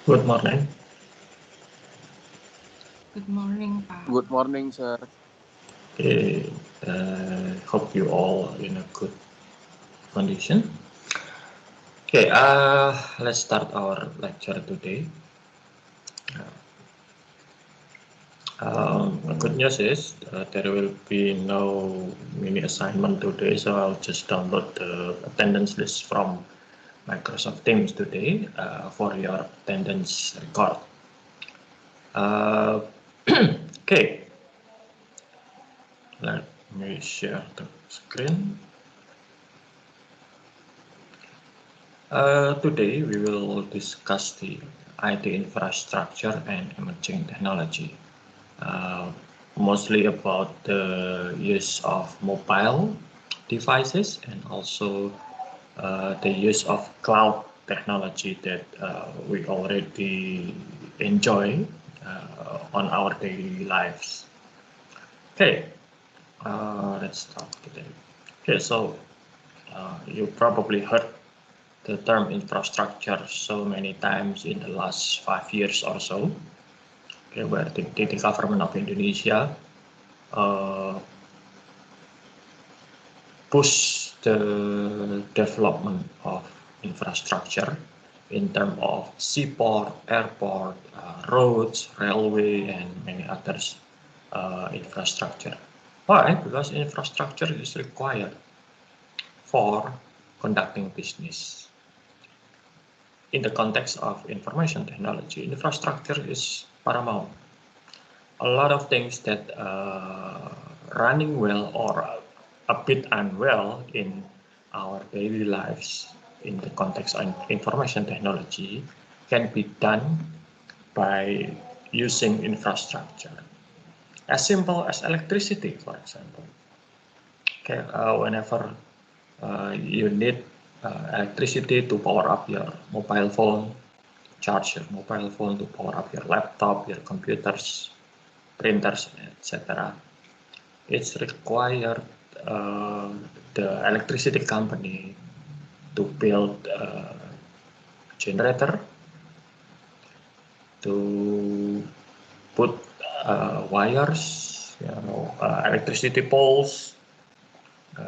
Good morning. Good morning, Pak. Good morning, sir. Okay, hope you all in a good condition. Okay, let's start our lecture today. Good news is there will be no mini assignment today, so I'll just download the attendance list from Microsoft Teams today for your attendance record. Okay, let me share the screen. Today we will discuss the IT infrastructure and emerging technology, mostly about the use of mobile devices and also the use of cloud technology that we already enjoy on our daily lives. Okay, let's start today. Okay, so you probably heard the term infrastructure so many times in the last 5 years or so, okay, where the government of Indonesia push the development of infrastructure in terms of seaport, airport, roads, railway, and many others infrastructure. Why? Because infrastructure is required for conducting business. In the context of information technology, infrastructure is paramount. A lot of things that running well or a bit unwell in our daily lives in the context of information technology can be done by using infrastructure. As simple as electricity, for example. Okay, whenever you need electricity to power up your mobile phone, charge your mobile phone, to power up your laptop, your computers, printers, etc. It's required the electricity company to build a generator, to put wires, electricity poles,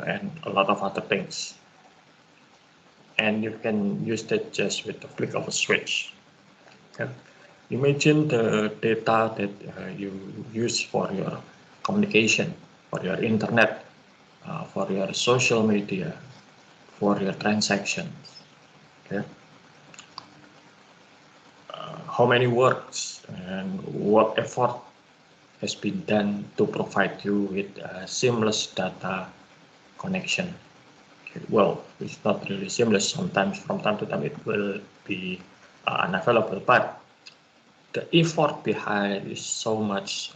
and a lot of other things. And you can use that just with the flick of a switch. Okay. Imagine the data that you use for your communication, for your internet, for your social media, for your transactions. Okay. How many works and what effort has been done to provide you with a seamless data connection. Well, it's not really seamless. Sometimes, from time to time, it will be unavailable, but the effort behind is so much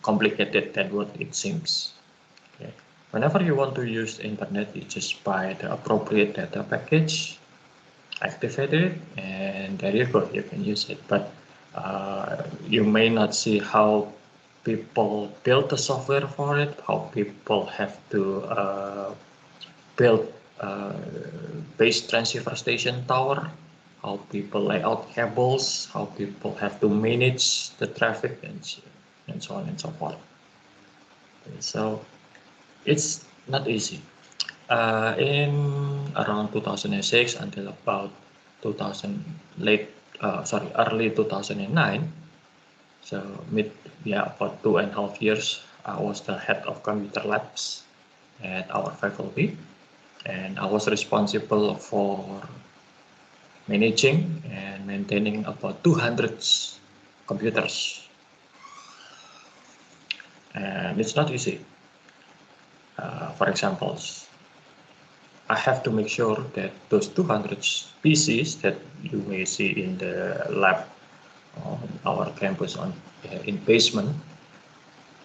complicated than what it seems. Okay. Whenever you want to use the internet, you just buy the appropriate data package, activate it, and there you go, you can use it. But you may not see how people build the software for it, how people have to build base transceiver station tower, how people lay out cables, how people have to manage the traffic, and so on and so forth. So it's not easy. In around 2006 until about early 2009, so about 2.5 years, I was the head of computer labs at our faculty, and I was responsible for managing and maintaining about 200 computers. And it's not easy. For example, I have to make sure that those 200 PCs that you may see in the lab on our campus in basement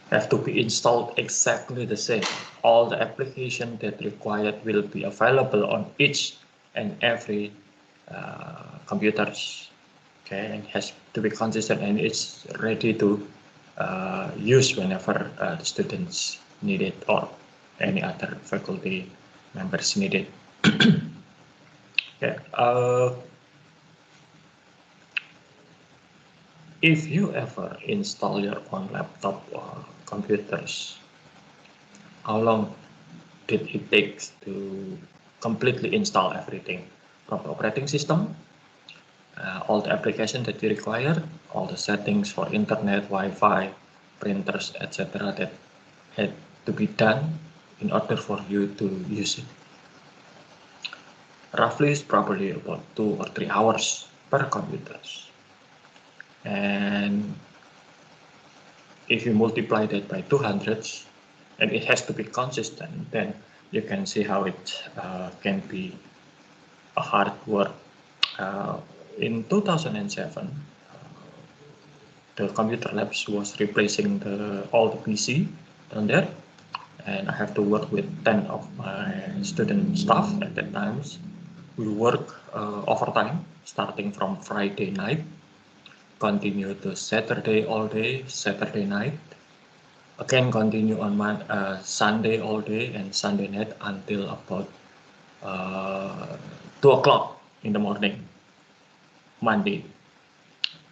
have to be installed exactly the same. All the application that required will be available on each and every computers. Okay, and has to be consistent, and it's ready to use whenever the students need it or any other faculty members need it. Okay. if you ever install your own laptop or computers, how long did it take to completely install everything from the operating system, all the applications that you require, all the settings for internet, Wi-Fi, printers, etc. that had to be done in order for you to use it. Roughly, it's probably about 2 or 3 hours per computer. And if you multiply that by 200, and it has to be consistent, then you can see how it can be a hard work. In 2007, the computer labs was replacing all the PC down there, and I have to work with 10 of my student staff at that time. We work overtime, starting from Friday night, continue to Saturday all day, Saturday night, again continue on Sunday all day and Sunday night until about 2 o'clock in the morning, Monday,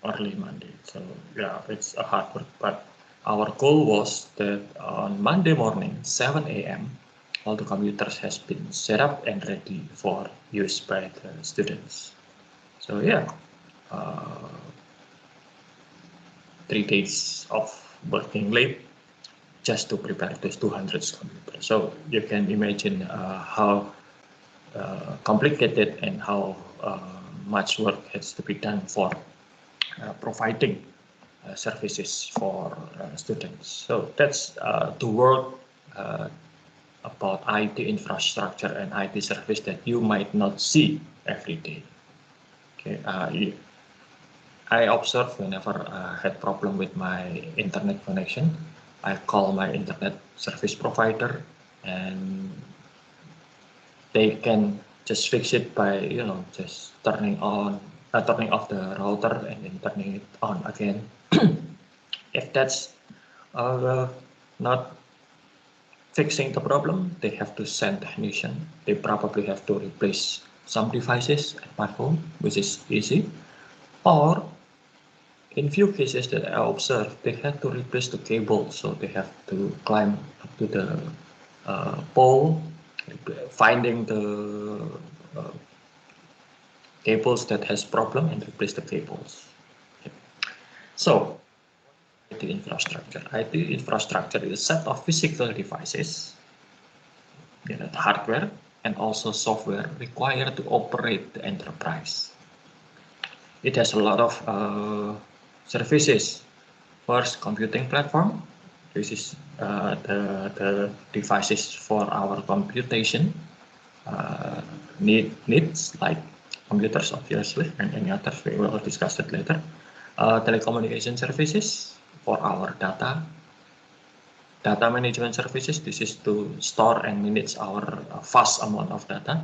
early Monday. So yeah, it's a hard work, but our goal was that on Monday morning, 7 a.m., all the computers has been set up and ready for use by the students. So yeah, 3 days of working late just to prepare those 200 computers. So you can imagine how complicated and how much work has to be done for providing services for students. So that's the work about IT infrastructure and IT service that you might not see every day. Okay, I observe whenever I had problem with my internet connection, I call my internet service provider, and they can just fix it by just turning off the router and then turning it on again. If that's not fixing the problem, they have to send technician. They probably have to replace some devices at my home, which is easy. Or in few cases that I observed, they had to replace the cable, so they have to climb up to the pole, finding the cables that has problem and replace the cables. So IT infrastructure. IT infrastructure is a set of physical devices, the hardware, and also software required to operate the enterprise. It has a lot of services. First, computing platform. This is the devices for our computation needs, like computers, obviously, and any others. We will discuss it later. Telecommunication services for our data management services. This is to store and manage our vast amount of data.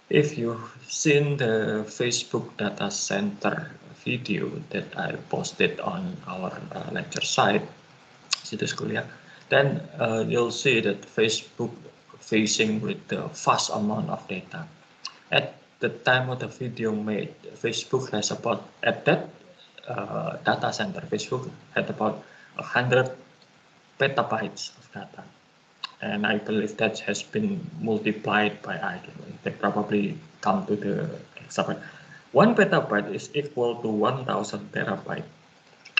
If you've seen the Facebook data center video that I posted on our lecture site, Situs Kuliah, then you'll see that Facebook facing with the vast amount of data. At the time of the video made, Facebook has about, at that data center, Facebook had about 100 petabytes of data. And I believe that has been multiplied by, I don't know, they probably come to the exact. 1 petabyte is equal to 1,000 terabyte.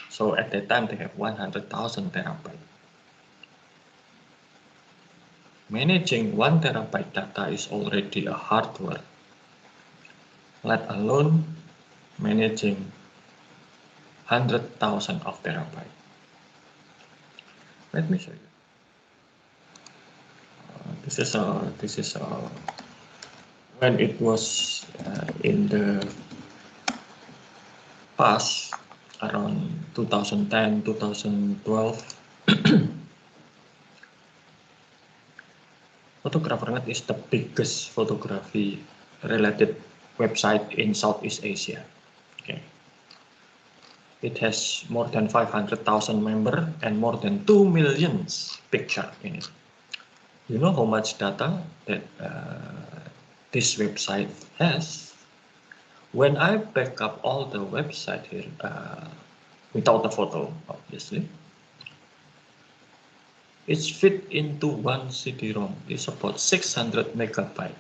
So at that time, they have 100,000 terabyte. Managing 1 terabyte data is already a hard work, let alone managing 100,000 of terabyte. Let me show you. This is when it was in the past, around 2010, 2012. Photographernet is the biggest photography related website in Southeast Asia. Okay. It has more than 500,000 members and more than 2 million pictures in it. You know how much data that this website has? When I back up all the website here, without the photo, obviously. Its fit into one CD-ROM is about 600 megabyte,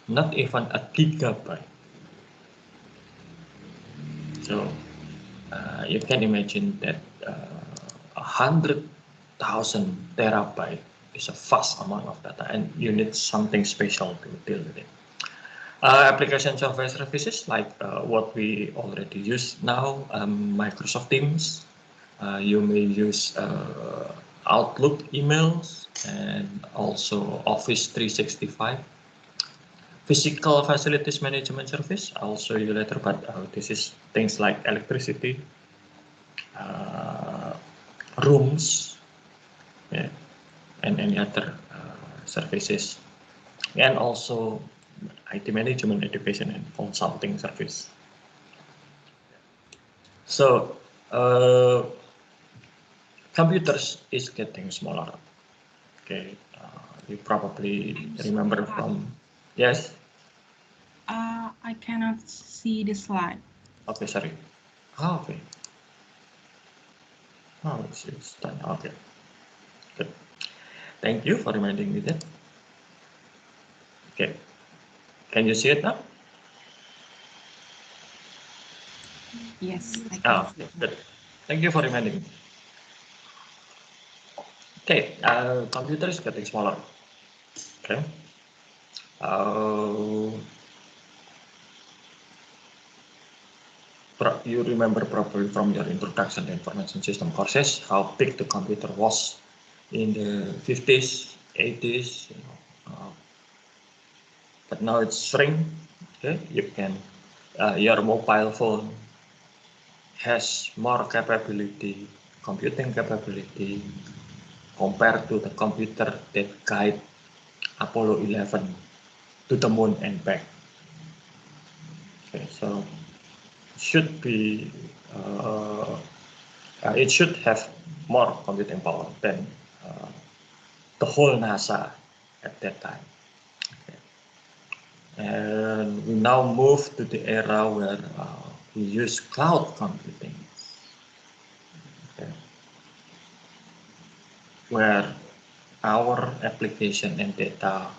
not even a gigabyte. So you can imagine that 100,000 terabyte is a vast amount of data, and you need something special to deal with it. Application software services like what we already use now, Microsoft Teams. You may use Outlook emails and also Office 365. Physical facilities management service, I'll show you later, but this is things like electricity, rooms, yeah, and any other services, and also IT management, education, and consulting service. So computers is getting smaller. Okay, you probably remember from, yes? I cannot see the slide. Okay, sorry. Oh, okay. Oh, it's done. Okay, good. Thank you for reminding me that. Okay, can you see it now? Yes, I can. Okay, good. Thank you for reminding me. Okay, computer is getting smaller. Okay. You remember probably from your introduction to information system courses how big the computer was in the 50s, 80s, but now it's shrink. Okay, you can your mobile phone has more capability, computing capability compared to the computer that guide Apollo 11 to the moon and back. Okay, so should be it should have more computing power than the whole NASA at that time. Okay. And we now move to the era where we use cloud computing, okay, where our application and data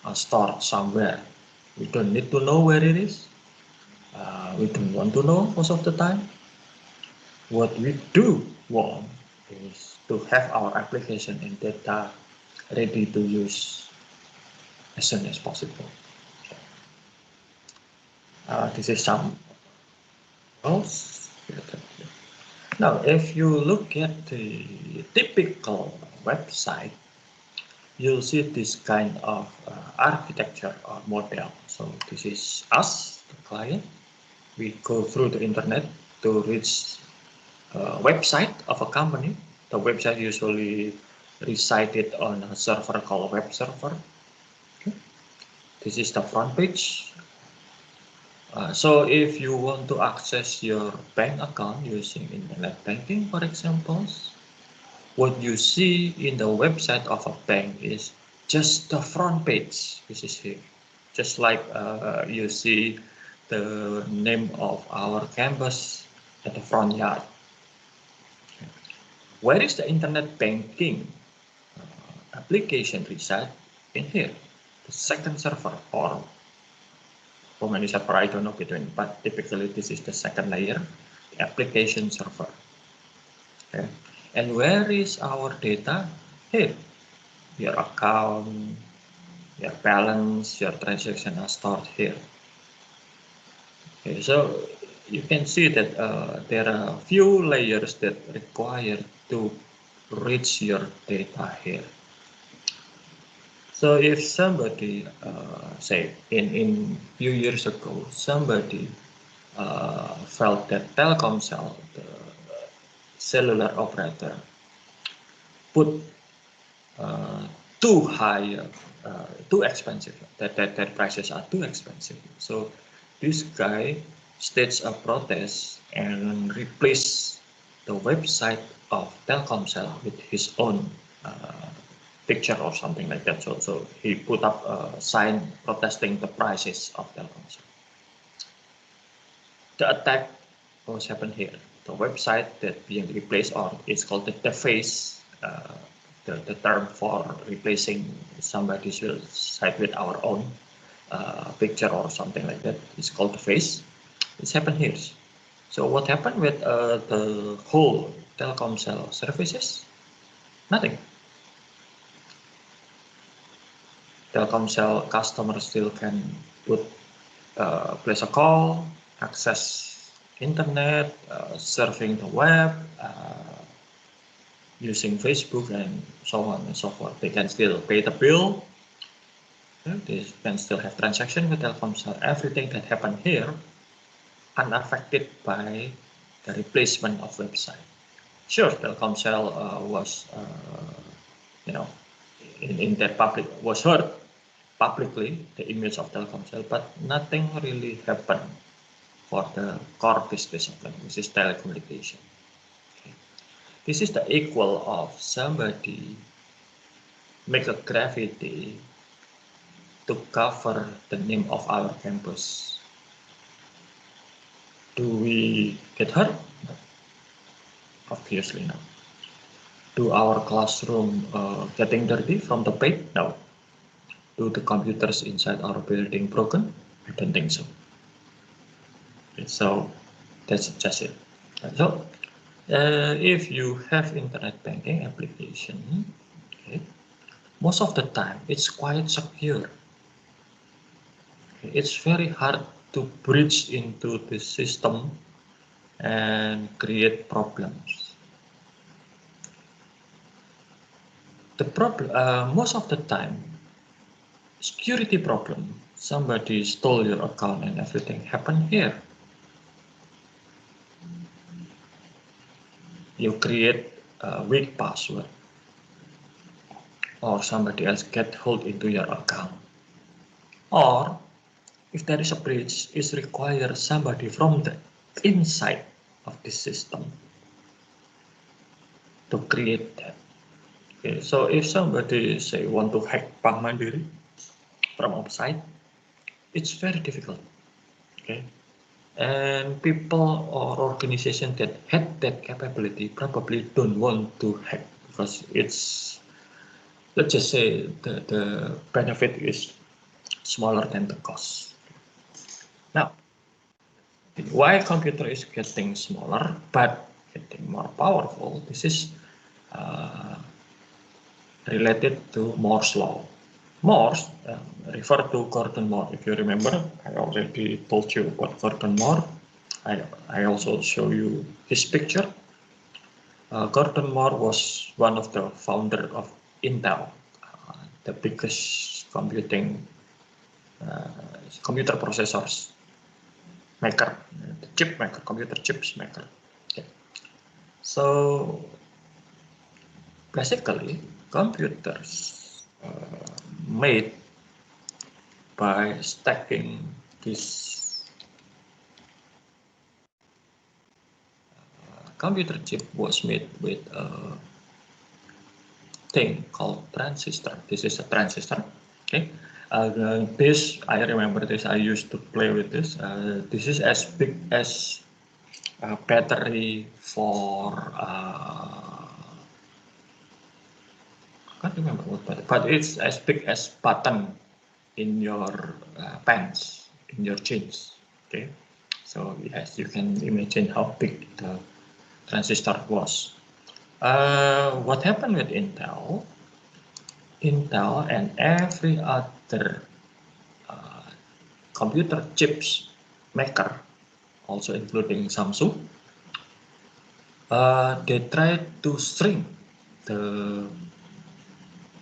are stored somewhere. We don't need to know where it is. We don't want to know most of the time. What we do want is to have our application and data ready to use as soon as possible. This is some else. Now, if you look at the typical website, you'll see this kind of architecture or model. So this is us, the client. We go through the internet to reach a website of a company. The website usually resided on a server called a web server. Okay. This is the front page. So if you want to access your bank account using internet banking, for example, what you see in the website of a bank is just the front page, which is here. Just like you see the name of our campus at the front yard. Where is the internet banking application reside? In here, the second server, or how many server I don't know between, but typically this is the second layer, the application server. Okay. And where is our data? Here, your account, your balance, your transaction are stored here. Okay, so you can see that there are a few layers that require to reach your data here. So if somebody, say in few years ago, somebody felt that Telkomsel, the cellular operator, put too high, too expensive, that their prices are too expensive. So this guy staged a protest and replaced the website of Telkomsel with his own picture or something like that. So he put up a sign protesting the prices of Telkomsel. The attack was happened here. the website that being replaced, or it's called the face, the term for replacing somebody's site with our own picture or something like that is called the face. It's happened here. So what happened with the whole Telkomsel services? Nothing. Telkomsel customers still can place a call, access internet, surfing the web, using Facebook, and so on and so forth. They can still pay the bill. They can still have transaction with Telkomsel. Everything that happened here unaffected by the replacement of website. Sure, Telkomsel was, in their public, was hurt publicly, the image of Telkomsel, but nothing really happened for the core business of them, which is telecommunication. Okay. This is the equal of somebody make a graffiti to cover the name of our campus. Do we get hurt? No. Obviously not. Do our classroom getting dirty from the paint? No. Do the computers inside our building broken? I don't think so. Okay, so that's just it. So if you have internet banking application, okay, most of the time it's quite secure. Okay, it's very hard to breach into the system and create problems. The problem, most of the time, security problem. Somebody stole your account and everything happened here. You create a weak password, or somebody else get hold into your account, or if there is a breach, it requires somebody from the inside of the system to create that. Okay, so if somebody say want to hack Bank Mandiri from outside, it's very difficult. Okay, and people or organization that had that capability probably don't want to hack because it's, let's just say, the benefit is smaller than the cost. Now, why computer is getting smaller but getting more powerful? This is related to Moore's law. Morse refer to Gordon Moore. If you remember, I already told you about Gordon Moore. I also show you his picture. Gordon Moore was one of the founder of Intel, the biggest computer processors maker, the chip maker, computer chips maker. Okay. So basically, computers made by stacking this computer chip was made with a thing called transistor. This is a transistor. Okay. This, I remember this, I used to play with this. This is as big as a battery for, I can't remember what battery, but it's as big as button in your pants, in your jeans. Okay. So yes, you can imagine how big the transistor was. What happened with Intel? Intel and every other computer chips maker, also including Samsung, they tried to shrink the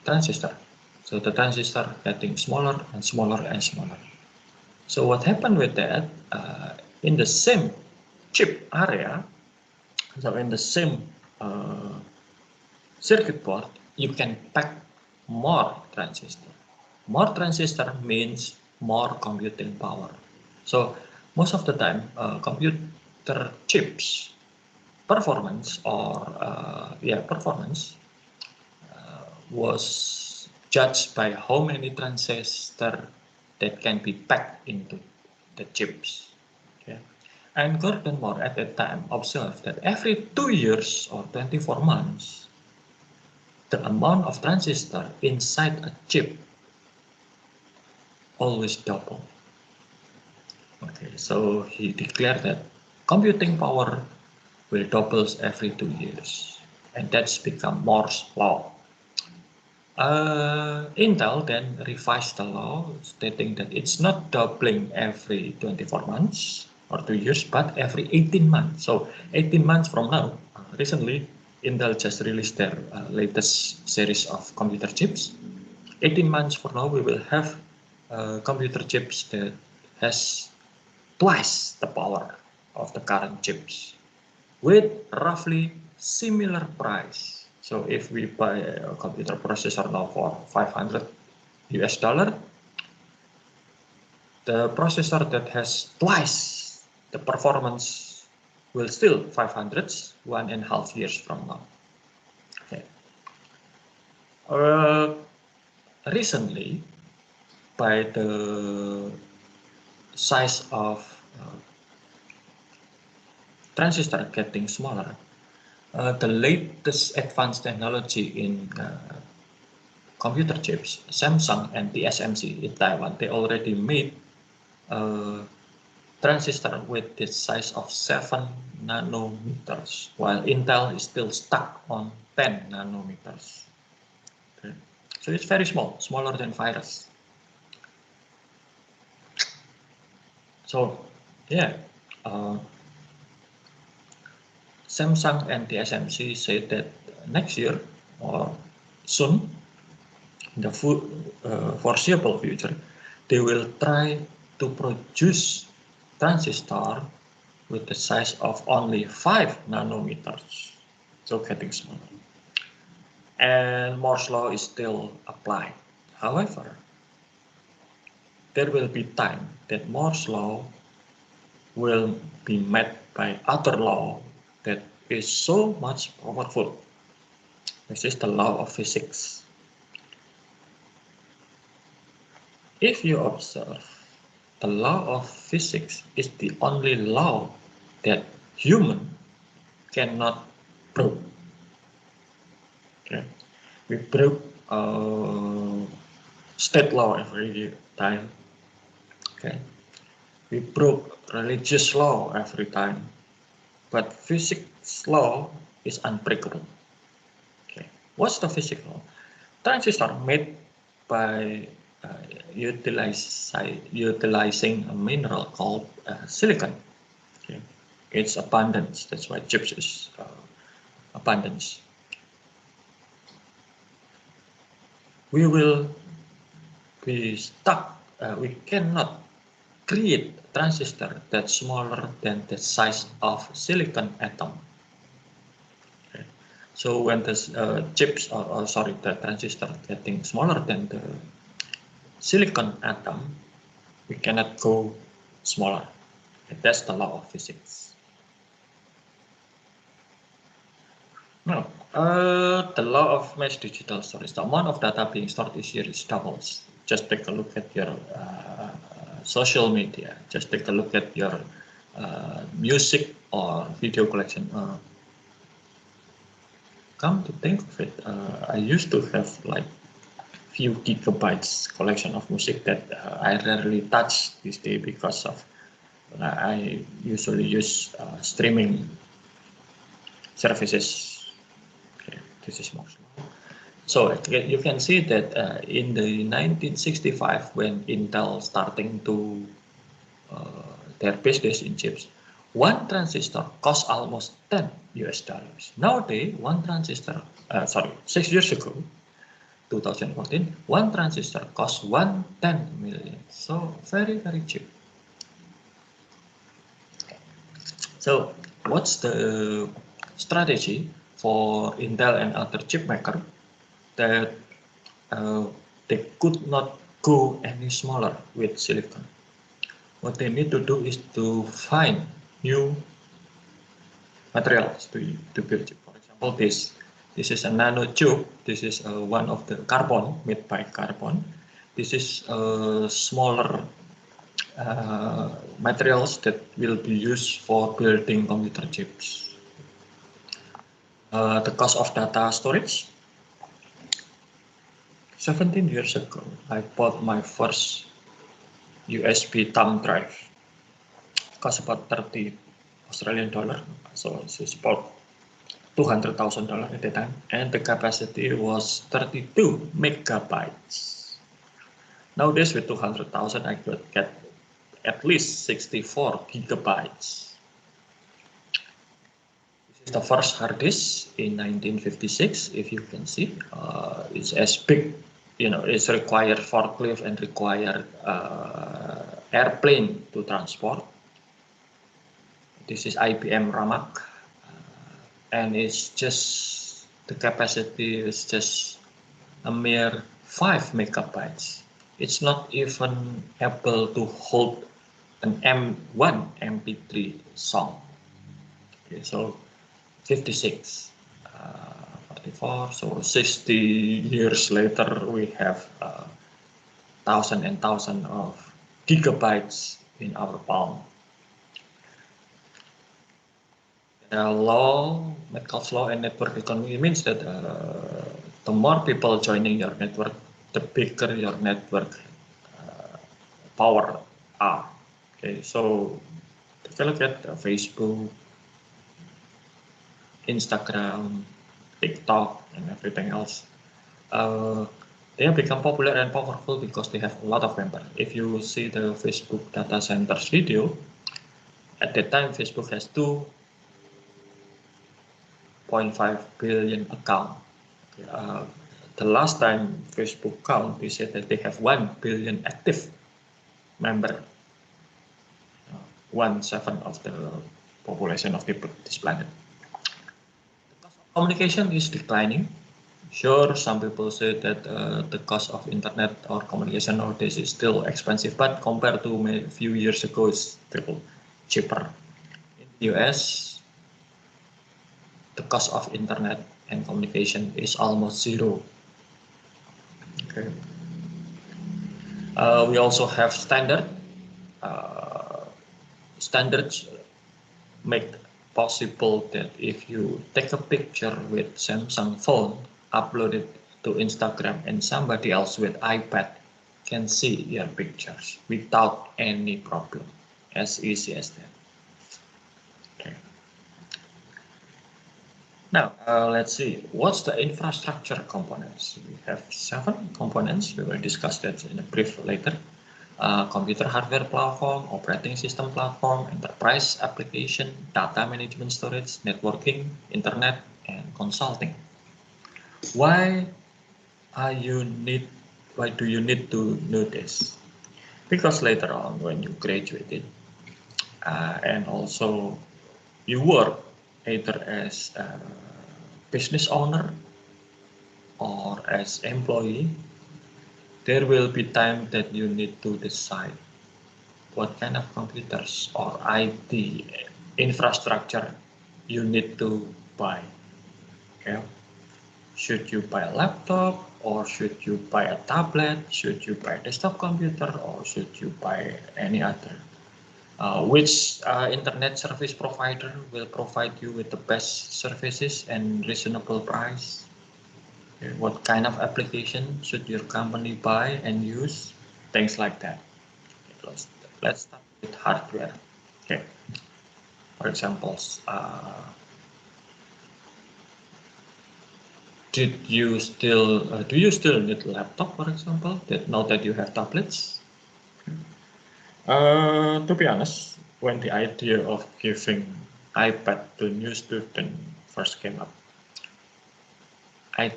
transistor. So the transistor getting smaller and smaller and smaller. So what happened with that? In the same chip area, so in the same circuit board, you can pack more transistor. More transistor means more computing power. So most of the time, computer chips performance was judged by how many transistor that can be packed into the chips. Okay. And Gordon Moore at that time observed that every 2 years or 24 months, the amount of transistor inside a chip always double. Okay, so he declared that computing power will double every 2 years, and that's become Moore's law. Intel then revised the law, stating that it's not doubling every 24 months or 2 years, but every 18 months. So 18 months from now, recently, Intel just released their latest series of computer chips. 18 months from now, we will have computer chips that has twice the power of the current chips with roughly similar price. So if we buy a computer processor now for $500, the processor that has twice the performance will still 500 1.5 years from now. Okay. Recently, by the size of transistor getting smaller, the latest advanced technology in computer chips, Samsung and TSMC in Taiwan, they already made a transistor with the size of 7 nanometers, while Intel is still stuck on 10 nanometers. Okay. So it's very small, smaller than virus. So yeah, Samsung and TSMC say that next year or soon, in the foreseeable future, they will try to produce transistor with the size of only 5 nanometers, so getting smaller. And Moore's law is still applied. However, there will be time that Moore's law will be met by other law that is so much powerful. This is the law of physics. If you observe, the law of physics is the only law that human cannot prove. Okay, we prove state law every time. Okay, we prove religious law every time, but physics law is unbreakable. Okay, what's the physics law? Transistor made by utilizing a mineral called silicon. Okay. It's abundance. That's why chips is abundance. We will be stuck. We cannot create a transistor that's smaller than the size of silicon atom. Okay. So when the chips, the transistor getting smaller than the silicon atom, we cannot go smaller. And that's the law of physics. Now, the law of mass digital storage, the amount of data being stored each year is doubles. Just take a look at your social media. Just take a look at your music or video collection. Come to think of it, I used to have like few gigabytes collection of music that I rarely touch these days because of I usually use streaming services. Okay, this is more. So you can see that in the 1965, when Intel starting to their business in chips, one transistor cost almost $10. Nowadays, one transistor, 6 years ago, 2014, one transistor costs 110 million. So very, very cheap. So what's the strategy for Intel and other chip maker that they could not go any smaller with silicon? What they need to do is to find new materials to build chip. For example, this is a nano tube. This is one of the carbon made by carbon. This is a smaller materials that will be used for building computer chips. The cost of data storage. 17 years ago, I bought my first USB thumb drive. It cost about 30 Australian dollar, so it's about $200,000 at the time, and the capacity was 32 megabytes. Nowadays, with 200,000, I could get at least 64 gigabytes. This is the first hard disk in 1956. If you can see, it's as big. It's required forklift and required airplane to transport. This is IBM Ramak, and it's just the capacity is just a mere 5 megabytes. It's not even able to hold an M1 MP3 song. Okay, so 56, 44, so 60 years later we have thousands and thousands of gigabytes in our palm. Metcalfe's law and network economy means that the more people joining your network, the bigger your network power are. Okay, so if you look at Facebook, Instagram, TikTok, and everything else, they have become popular and powerful because they have a lot of members. If you see the Facebook data centers video, at that time Facebook has 2.5 billion account. The last time Facebook count, they said that they have 1 billion active member. 1/7 of the population of this planet. The cost of communication is declining. Sure, some people say that the cost of internet or communication nowadays is still expensive, but compared to a few years ago, it's still cheaper. In the US, the cost of internet and communication is almost zero. Okay. We also have standards make possible that if you take a picture with Samsung phone, upload it to Instagram, and somebody else with iPad can see your pictures without any problem, as easy as that. Okay. Now, let's see, what's the infrastructure components? We have 7 components. We will discuss that in a brief later. Computer hardware platform, operating system platform, enterprise application, data management storage, networking, internet, and consulting. Why do you need to know this? Because later on when you graduated and also you work either as a business owner or as employee, there will be time that you need to decide what kind of computers or IT infrastructure you need to buy. Okay? Should you buy a laptop, or should you buy a tablet? Should you buy a desktop computer, or should you buy any other? Which internet service provider will provide you with the best services and reasonable price? Okay, what kind of application should your company buy and use? Things like that. Okay, let's start with hardware. Okay. For example, do you still need a laptop, for example, now that you have tablets? To be honest, when the idea of giving iPad to new student first came up, I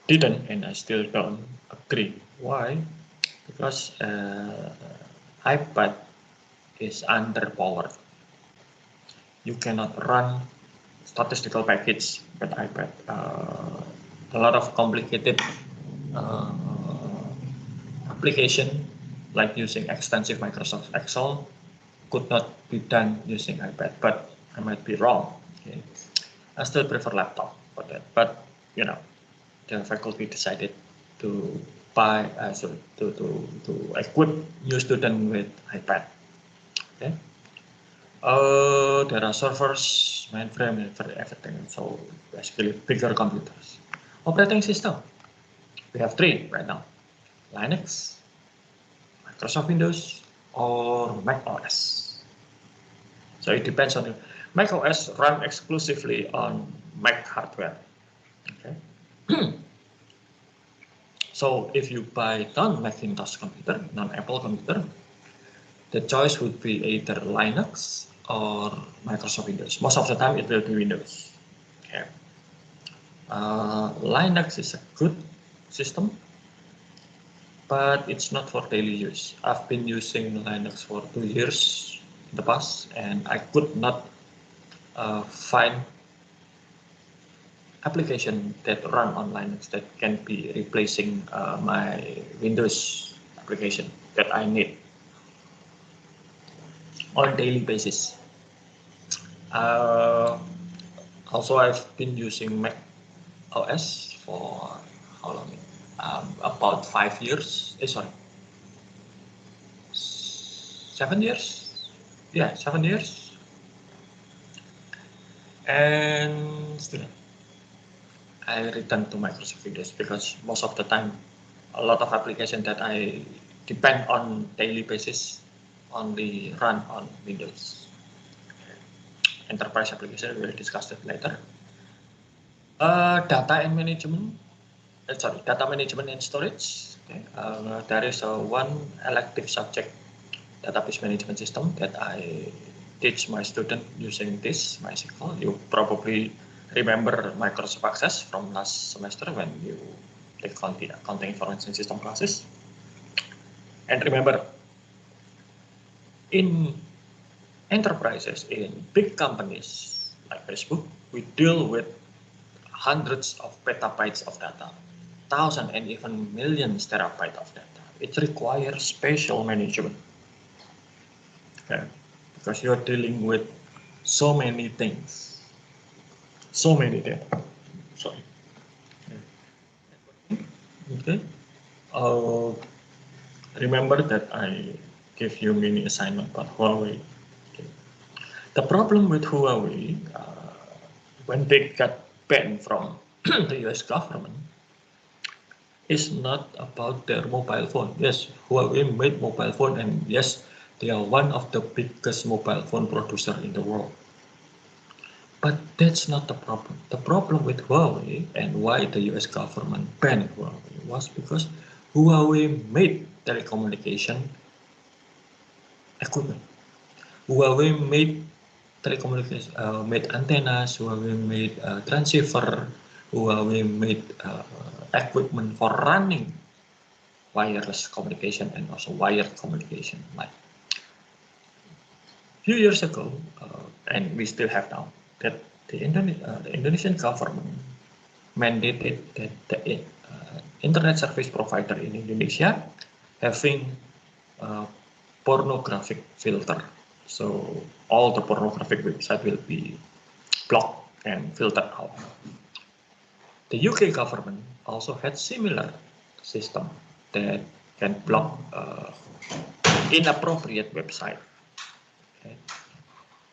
didn't, and I still don't agree. Why? Because iPad is underpowered. You cannot run statistical package with iPad. A lot of complicated application, like using extensive Microsoft Excel, could not be done using iPad, but I might be wrong. Okay. I still prefer laptop for that, but the faculty decided to buy to equip new student with iPad. Okay. There are servers, mainframe, everything. So basically bigger computers. Operating system. We have 3 right now: Linux, Microsoft Windows, or Mac OS. So it depends on it. Mac OS run exclusively on Mac hardware. Okay. So if you buy non-Macintosh computer, non-Apple computer, the choice would be either Linux or Microsoft Windows. Most of the time it will be Windows. Okay. Linux is a good system, but it's not for daily use. I've been using Linux for 2 years in the past, and I could not find application that run on Linux that can be replacing my Windows application that I need on a daily basis. Also, I've been using Mac OS for how long? About 5 years. Sorry, 7 years. Yeah, 7 years. And still, I return to Microsoft Windows because most of the time, a lot of applications that I depend on daily basis only run on Windows. Enterprise application, we'll discuss that later. Data and management, data management and storage. Okay. There is one elective subject, database management system, that I teach my student using this MySQL. You probably remember Microsoft Access from last semester when you take accounting information system classes. And remember, in enterprises, in big companies like Facebook, we deal with hundreds of petabytes of data, thousands and even millions terabytes of data. It requires spatial management. Okay. Because you're dealing with so many things, so many data. Sorry. Okay. Remember that I gave you mini assignment about Huawei. Okay. The problem with Huawei, when they got banned from the US government, is not about their mobile phone. Yes, Huawei made mobile phone, and yes, they are one of the biggest mobile phone producer in the world. But that's not the problem. The problem with Huawei and why the US government banned Huawei was because Huawei made telecommunication equipment. Huawei made telecommunication, made antennas, Huawei made transceiver, Huawei made equipment for running wireless communication and also wired communication. Like a few years ago, and we still have now, that the Indonesian government mandated that the internet service provider in Indonesia having pornographic filter. So all the pornographic website will be blocked and filtered out. The UK government also had similar system that can block inappropriate website. Okay.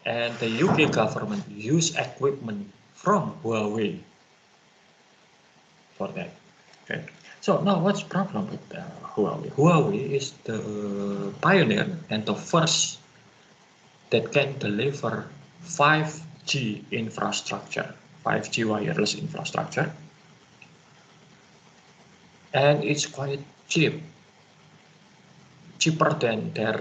And the UK government used equipment from Huawei for that. Okay. So now what's the problem with Huawei? Huawei is the pioneer and the first that can deliver 5G infrastructure, 5G wireless infrastructure, and it's quite cheap, cheaper than their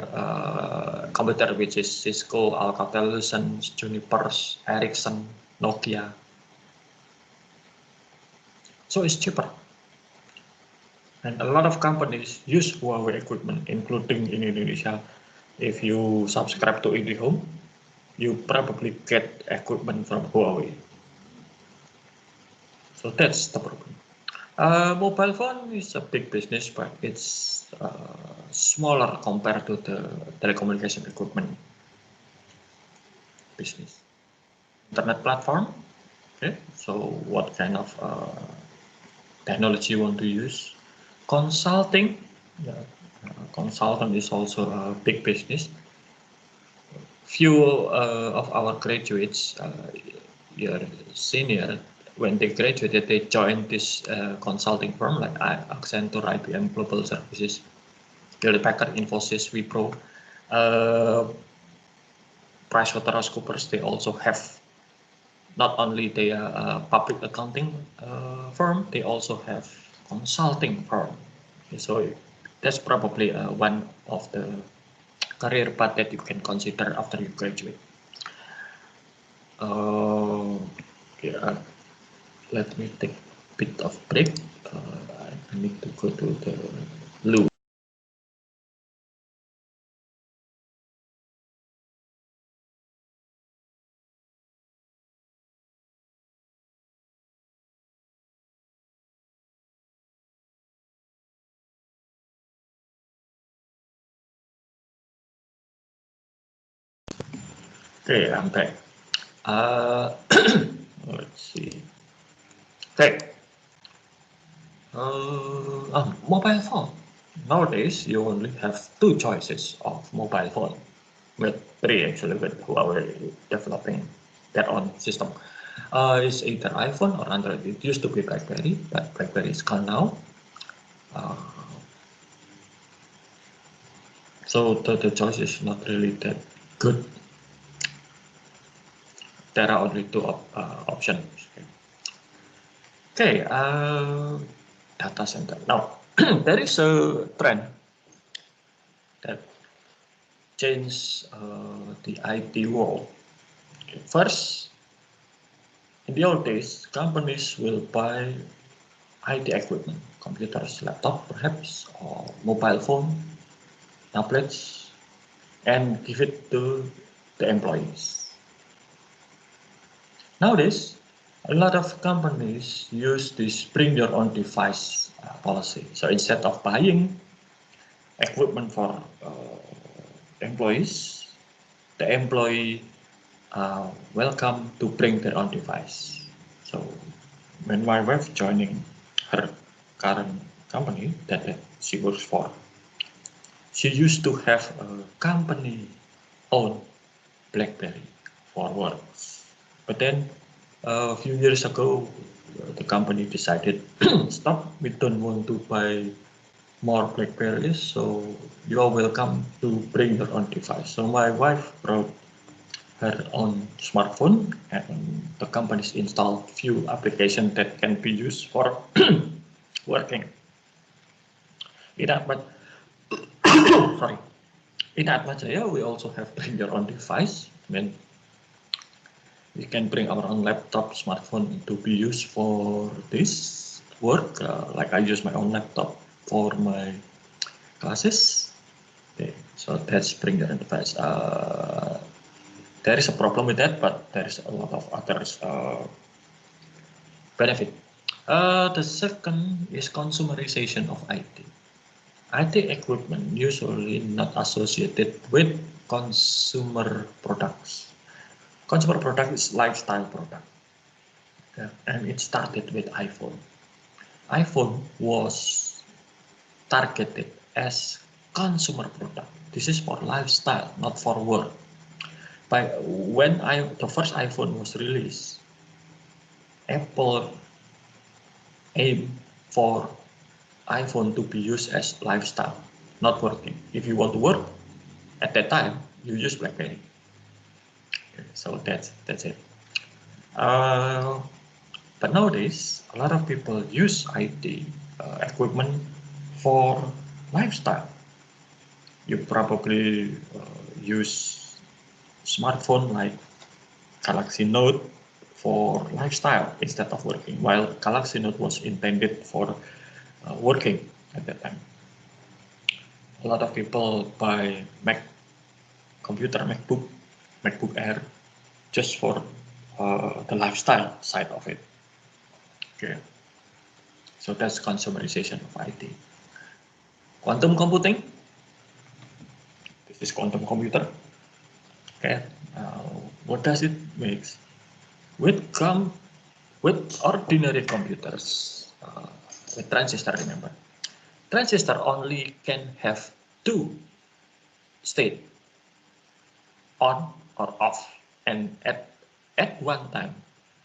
competitor, which is Cisco, Alcatel-Lucent, Juniper, Ericsson, Nokia. So it's cheaper. And a lot of companies use Huawei equipment, including in Indonesia. If you subscribe to IndiHome, you probably get equipment from Huawei. So that's the problem. Mobile phone is a big business, but it's smaller compared to the telecommunication equipment business. Internet platform. Okay, so what kind of technology you want to use? Consulting, yeah, consultant is also a big business. Few of our graduates, your senior, when they graduated, they joined this consulting firm like Accenture, IBM, Global Services, Hewlett Packard, Infosys, Wipro, PricewaterhouseCoopers. They also have not only their public accounting firm, they also have consulting firm. So that's probably one of the career path that you can consider after you graduate. Yeah, let me take a bit of break. I need to go to the loo. Okay, I'm back. Let's see. Okay. Mobile phone. Nowadays, you only have two choices of mobile phone. Well, three actually, with Huawei developing their own system. It's either iPhone or Android. It used to be BlackBerry, but BlackBerry is gone now. Uh, so the choice is not really that good. There are only two options. Okay, data center. Now, there is a trend that changed the IT world. Okay, first, in the old days, companies will buy IT equipment, computers, laptop perhaps, or mobile phone, tablets, and give it to the employees. Nowadays, a lot of companies use this bring your own device policy. So instead of buying equipment for employees, the employee welcome to bring their own device. So when my wife joining her current company that she works for, she used to have a company owned BlackBerry for work. But then a few years ago, the company decided, stop, we don't want to buy more Blackberries, so you are welcome to bring your own device. So my wife brought her own smartphone, and the companies installed few applications that can be used for working. In Atmat, sorry, in Atmajaya, we also have bring your own device. I mean, we can bring our own laptop, smartphone to be used for this work. Like I use my own laptop for my classes. Okay, so that's bring your own device. There is a problem with that, but there is a lot of others benefit. The second is consumerization of IT. IT equipment usually not associated with consumer products. Consumer product is lifestyle product, yeah, and it started with iPhone. iPhone was targeted as consumer product. This is for lifestyle, not for work. By when the first iPhone was released, Apple aimed for iPhone to be used as lifestyle, not working. If you want to work, at that time you use BlackBerry. Okay, so that's it. But nowadays, a lot of people use IT equipment for lifestyle. You probably use smartphone like Galaxy Note for lifestyle instead of working, while Galaxy Note was intended for working at that time. A lot of people buy Mac computer, MacBook Air, just for the lifestyle side of it. Okay, so that's consumerization of IT. Quantum computing. This is quantum computer. Okay, what does it make? With with ordinary computers, with transistor, remember, transistor only can have two states, on or off, and at one time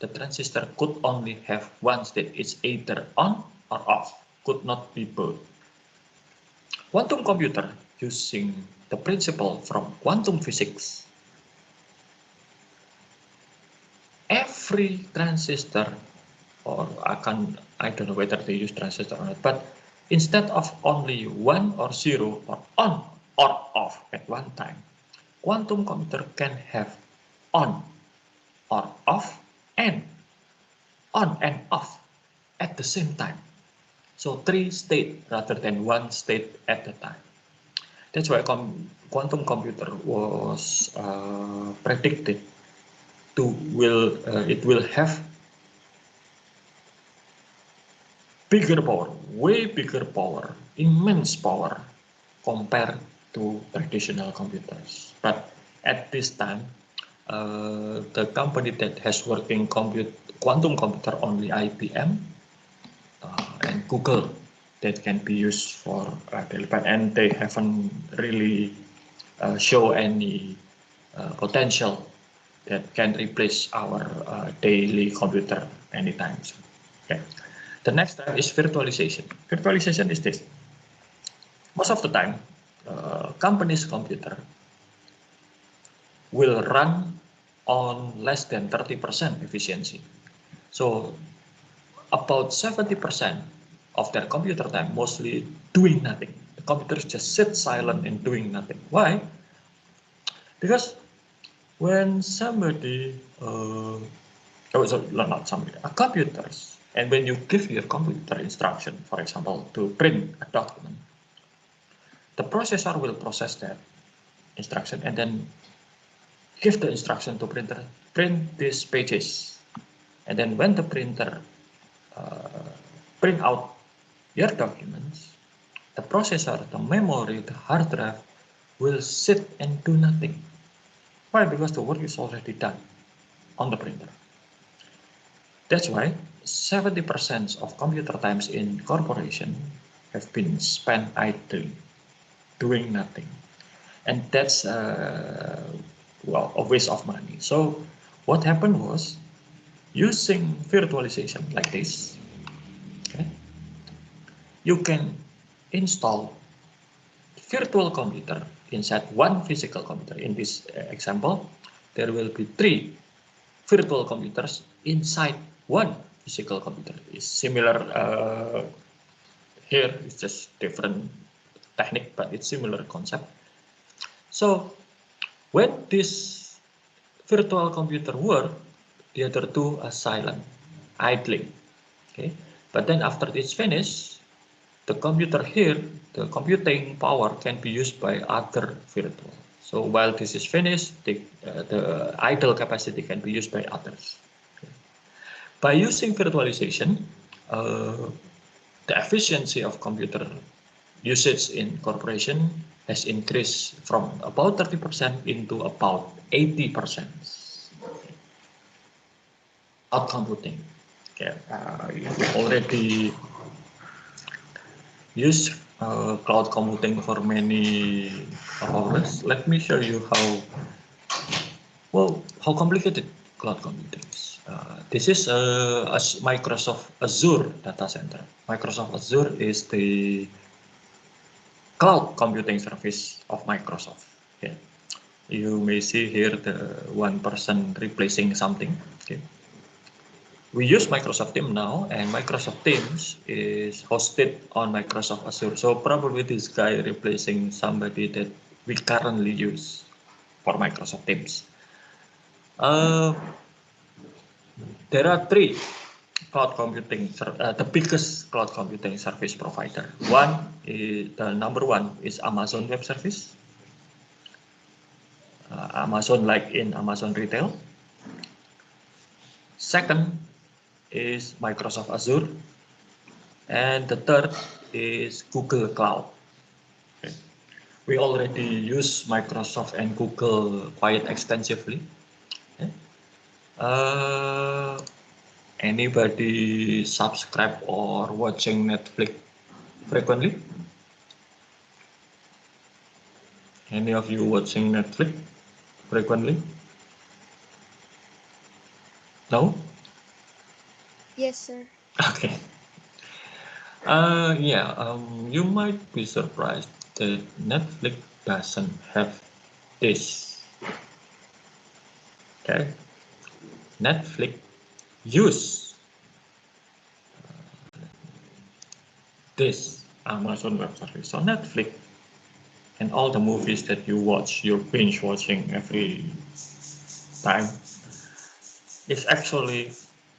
the transistor could only have one state. It's either on or off, could not be both. Quantum computer, using the principle from quantum physics, every transistor, or I don't know whether they use transistor or not, but instead of only 1 or 0 or on or off at one time, quantum computer can have on or off and on and off at the same time. So 3 states rather than 1 state at a time. That's why quantum computer was predicted to it will have bigger power, way bigger power, immense power compared to traditional computers. But at this time, the company that has working quantum computer only IBM and Google that can be used for development, and they haven't really show any potential that can replace our daily computer anytime soon. Okay. The next step is virtualization. Virtualization is this. Most of the time, company's computer will run on less than 30% efficiency. So about 70% of their computer time mostly doing nothing. The computers just sit silent and doing nothing. Why? Because when somebody, not somebody, a computers, and when you give your computer instruction, for example, to print a document, the processor will process that instruction and then give the instruction to printer, print these pages. And then when the printer print out your documents, the processor, the memory, the hard drive will sit and do nothing. Why? Because the work is already done on the printer. That's why 70% of computer times in corporation have been spent idling, doing nothing. And that's a waste of money. So what happened was, using virtualization like this, okay, you can install virtual computer inside one physical computer. In this example, there will be 3 virtual computers inside one physical computer. It's similar here, it's just different technique, but it's similar concept. So when this virtual computer work, the other 2 are silent, idling. Okay, but then after it's finished, the computer here, the computing power can be used by other virtual. So while this is finished, the idle capacity can be used by others. Okay. By using virtualization, the efficiency of computer usage in corporation has increased from about 30% into about 80%. Cloud computing. Okay. You already use cloud computing for many hours. Let me show you how complicated cloud computing is. This is a Microsoft Azure data center. Microsoft Azure is the cloud computing service of Microsoft. Okay. You may see here the one person replacing something. Okay. We use Microsoft Teams now, and Microsoft Teams is hosted on Microsoft Azure. So probably this guy replacing somebody that we currently use for Microsoft Teams. There are 3 cloud computing, the biggest cloud computing service provider. The number one is Amazon Web Service. Amazon, like in Amazon Retail. Second is Microsoft Azure, and the third is Google Cloud. Okay. We already use Microsoft and Google quite extensively. Okay. Anybody subscribe or watching Netflix frequently? Any of you watching Netflix frequently? No? Yes, sir. Okay. Yeah, you might be surprised that Netflix doesn't have this. Okay, Netflix use this Amazon Web Service. So Netflix and all the movies that you watch, you're binge watching every time, is actually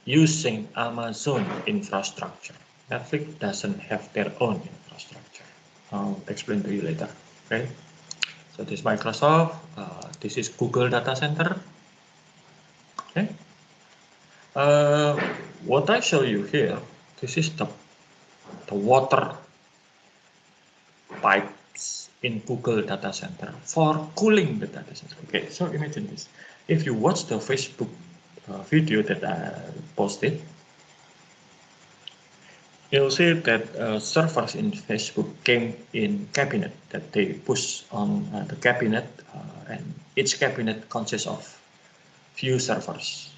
using Amazon infrastructure. Netflix doesn't have their own infrastructure. I'll explain to you later. Okay. So this is Microsoft. This is Google data center. Okay. Uh, what I show you here, this is the water pipes in Google data center for cooling the data center. Okay, so imagine this. If you watch the Facebook video that I posted, you'll see that servers in Facebook came in cabinet that they push on the cabinet, and each cabinet consists of few servers.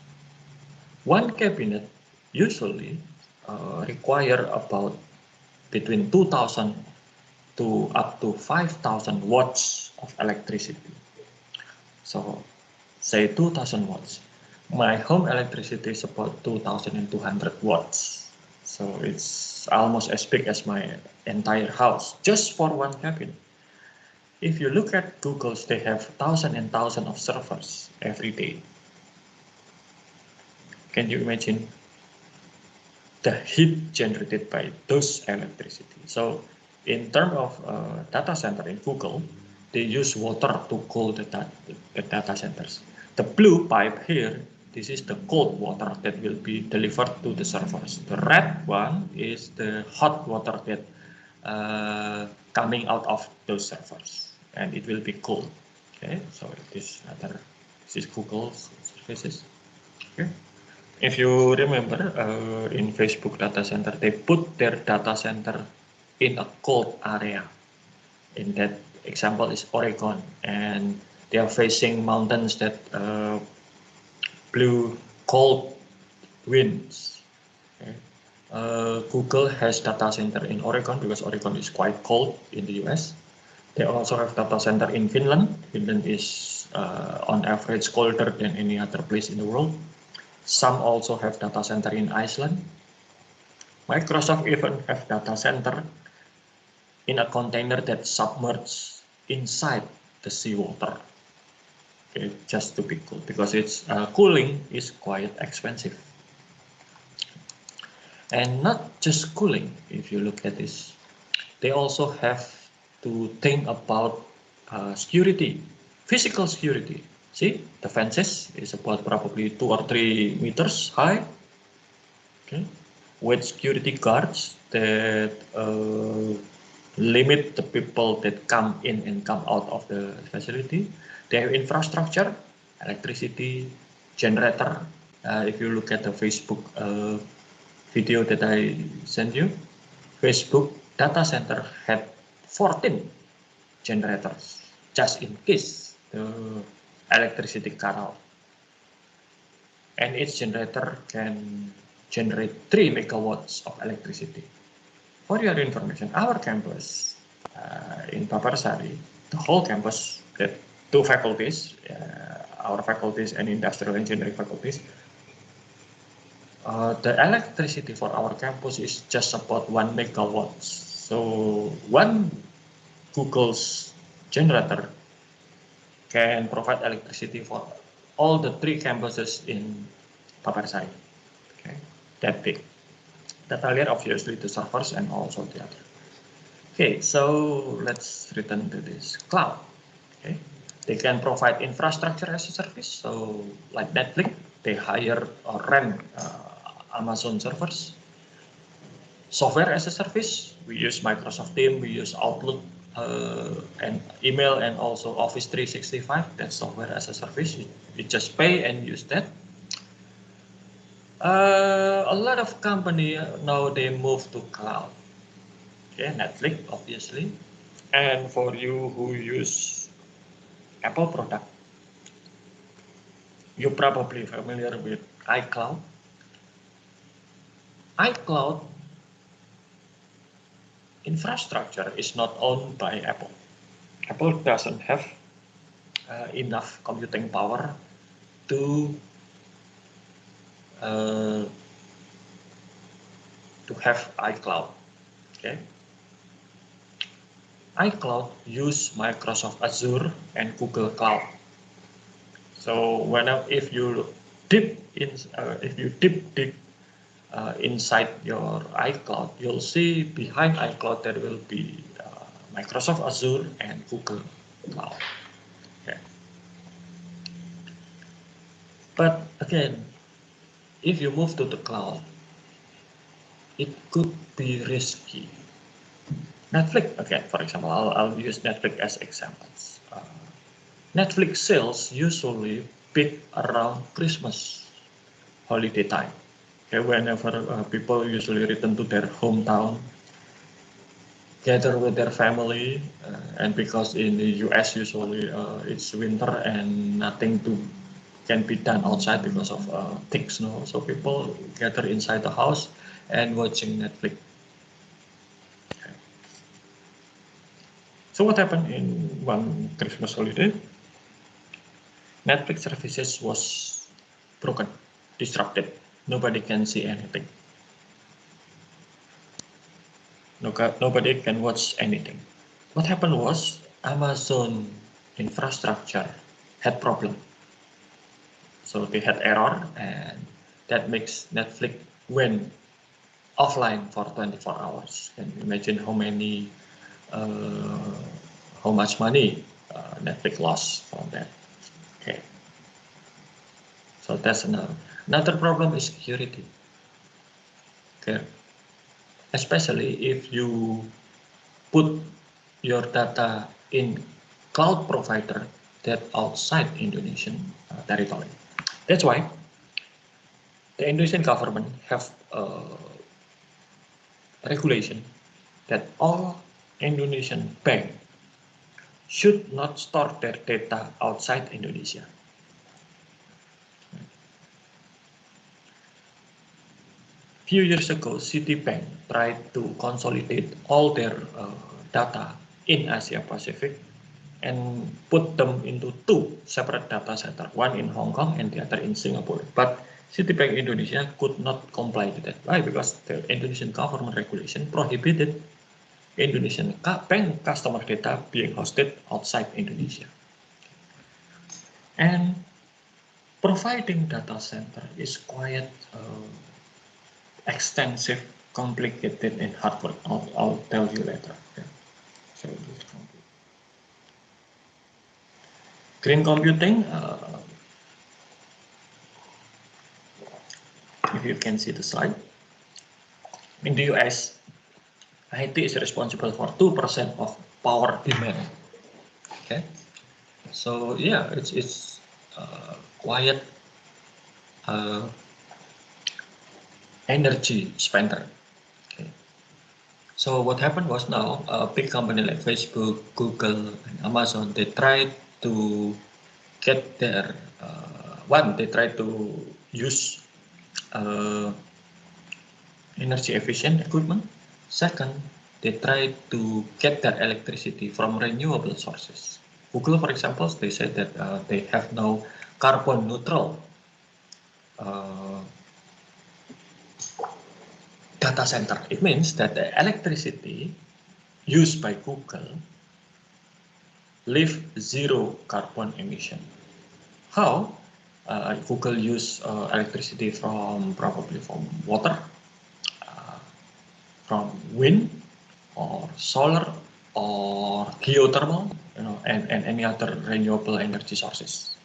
One cabinet usually require about between 2,000 to up to 5,000 watts of electricity. So say 2,000 watts. My home electricity is about 2,200 watts. So it's almost as big as my entire house just for one cabinet. If you look at Google's, they have thousands and thousands of servers every day. Can you imagine the heat generated by those electricity? So in terms of data center in Google, they use water to cool the data centers. The blue pipe here, this is the cold water that will be delivered to the servers. The red one is the hot water that coming out of those servers, and it will be cold. Okay, so this is Google's services. Okay. If you remember, in Facebook data center, they put their data center in a cold area. In that example is Oregon, and they are facing mountains that blew cold winds. Okay. Google has data center in Oregon because Oregon is quite cold in the US. They also have data center in Finland. Finland is on average colder than any other place in the world. Some also have data center in Iceland. Microsoft even have data center in a container that submerged inside the seawater. Okay, just to be cool, because it's cooling is quite expensive. And not just cooling, if you look at this, they also have to think about security, physical security. See, the fences is about probably 2 or 3 meters high. Okay, with security guards that limit the people that come in and come out of the facility. They have infrastructure, electricity, generator. If you look at the Facebook video that I sent you, Facebook data center had 14 generators just in case the electricity cut out. And each generator can generate 3 megawatts of electricity. For your information, our campus in Paparsari, the whole campus, the 2 faculties, our faculties and industrial engineering faculties, the electricity for our campus is just about 1 megawatts. So one Google's generator can provide electricity for all the 3 campuses in Paparsari. Okay, that big. Data layer, obviously the servers and also the other. Okay, so let's return to this cloud. Okay, they can provide infrastructure as a service. So like Netflix, they hire or rent Amazon servers. Software as a service, we use Microsoft Teams, we use Outlook and email, and also Office 365. That's software as a service. You just pay and use that. A lot of company now they move to cloud. Okay, Netflix obviously, and for you who use Apple product. You're probably familiar with iCloud. iCloud infrastructure is not owned by Apple. Apple doesn't have enough computing power to have iCloud. Okay, iCloud use Microsoft Azure and Google Cloud. So if you dip deep inside your iCloud, you'll see behind iCloud there will be Microsoft Azure and Google Cloud. Okay. But again, if you move to the cloud, it could be risky. Netflix, okay, for example, I'll use Netflix as examples. Netflix sales usually peak around Christmas holiday time. Okay, whenever people usually return to their hometown, gather with their family, and because in the US usually it's winter and nothing can be done outside because of thick snow, so people gather inside the house and watching Netflix. Okay. So what happened in one Christmas holiday? Netflix services was broken, disrupted. Nobody can see anything. Nobody can watch anything. What happened was Amazon infrastructure had problem. So they had error, and that makes Netflix went offline for 24 hours. Can you imagine how much money Netflix lost from that? Okay. So that's another problem is security. Okay. Especially if you put your data in cloud provider that outside Indonesian territory. That's why the Indonesian government have a regulation that all Indonesian bank should not store their data outside Indonesia. Few years ago, Citibank tried to consolidate all their data in Asia Pacific and put them into two separate data centers, one in Hong Kong and the other in Singapore. But Citibank Indonesia could not comply with that. Why? Because the Indonesian government regulation prohibited Indonesian bank customer data being hosted outside Indonesia. And providing data center is quite extensive, complicated, and hard work. I'll tell you later. Okay. So green computing, if you can see the slide, in the US, IT is responsible for 2% of power demand. Okay, so yeah, it's quiet energy spender. Okay. So what happened was now a big company like Facebook, Google, and Amazon, they tried to get their they try to use energy efficient equipment. Second, they try to get their electricity from renewable sources. Google, for example, they said that they have now carbon neutral data center. It means that the electricity used by Google leave zero carbon emission. How? Google use electricity probably from water, from wind, or solar, or geothermal, and any other renewable energy sources.